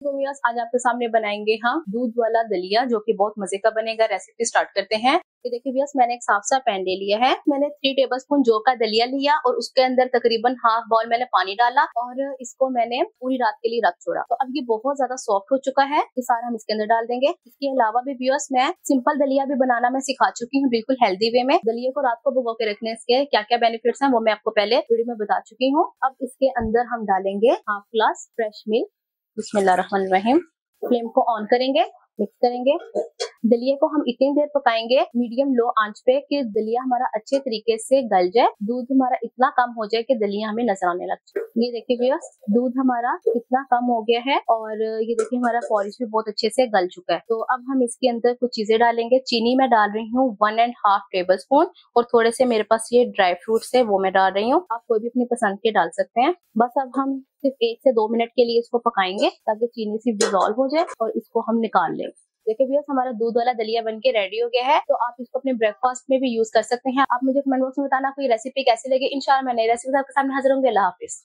तो व्यूअर्स आज आपके सामने बनाएंगे हम दूध वाला दलिया, जो कि बहुत मजे का बनेगा। रेसिपी स्टार्ट करते हैं। ये देखिए व्यूअर्स, मैंने एक साफ सा पैन ले लिया है। मैंने 3 टेबलस्पून जौ का दलिया लिया और उसके अंदर तकरीबन हाफ बाउल मैंने पानी डाला और इसको मैंने पूरी रात के लिए रख छोड़ा। तो अब ये बहुत ज्यादा सॉफ्ट हो चुका है। ये सारा हम इसके अंदर डाल देंगे। इसके अलावा भी व्यूअर्स मैं सिंपल दलिया भी बनाना मैं सिखा चुकी हूँ, बिल्कुल हेल्दी वे में। दलिया को रात को भिगो के रखने के क्या क्या बेनिफिट्स हैं वो मैं आपको पहले वीडियो में बता चुकी हूँ। अब इसके अंदर हम डालेंगे हाफ ग्लास फ्रेश मिल्क। बिस्मिल्लाहिर्रहमानिर्रहीम। फ्लेम को ऑन करेंगे, मिक्स करेंगे। दलिया को हम इतनी देर पकाएंगे मीडियम लो आंच पे कि दलिया हमारा अच्छे तरीके से गल जाए। दूध हमारा इतना कम हो जाए कि दलिया हमें नजर आने लग जाए। ये देखिए व्यूअर्स, दूध हमारा कितना कम हो गया है और ये देखिए हमारा पॉरिश भी बहुत अच्छे से गल चुका है। तो अब हम इसके अंदर कुछ चीजें डालेंगे। चीनी मैं डाल रही हूँ 1.5 टेबलस्पून और थोड़े से मेरे पास ये ड्राई फ्रूट्स है वो मैं डाल रही हूँ। आप कोई भी अपनी पसंद के डाल सकते हैं। बस अब हम सिर्फ 1 से 2 मिनट के लिए इसको पकाएंगे ताकि चीनी सी डिजोल्व हो जाए और इसको हम निकाल लें। देखिए भैया हमारा दूध वाला दलिया बनके रेडी हो गया है। तो आप इसको अपने ब्रेकफास्ट में भी यूज कर सकते हैं। आप मुझे कमेंट बॉक्स में बताना कोई रेसिपी कैसी लगी। इंशाल्लाह मैं नई रेसिपी आपके सामने हाजिर होंगे। अल्लाह हाफिज।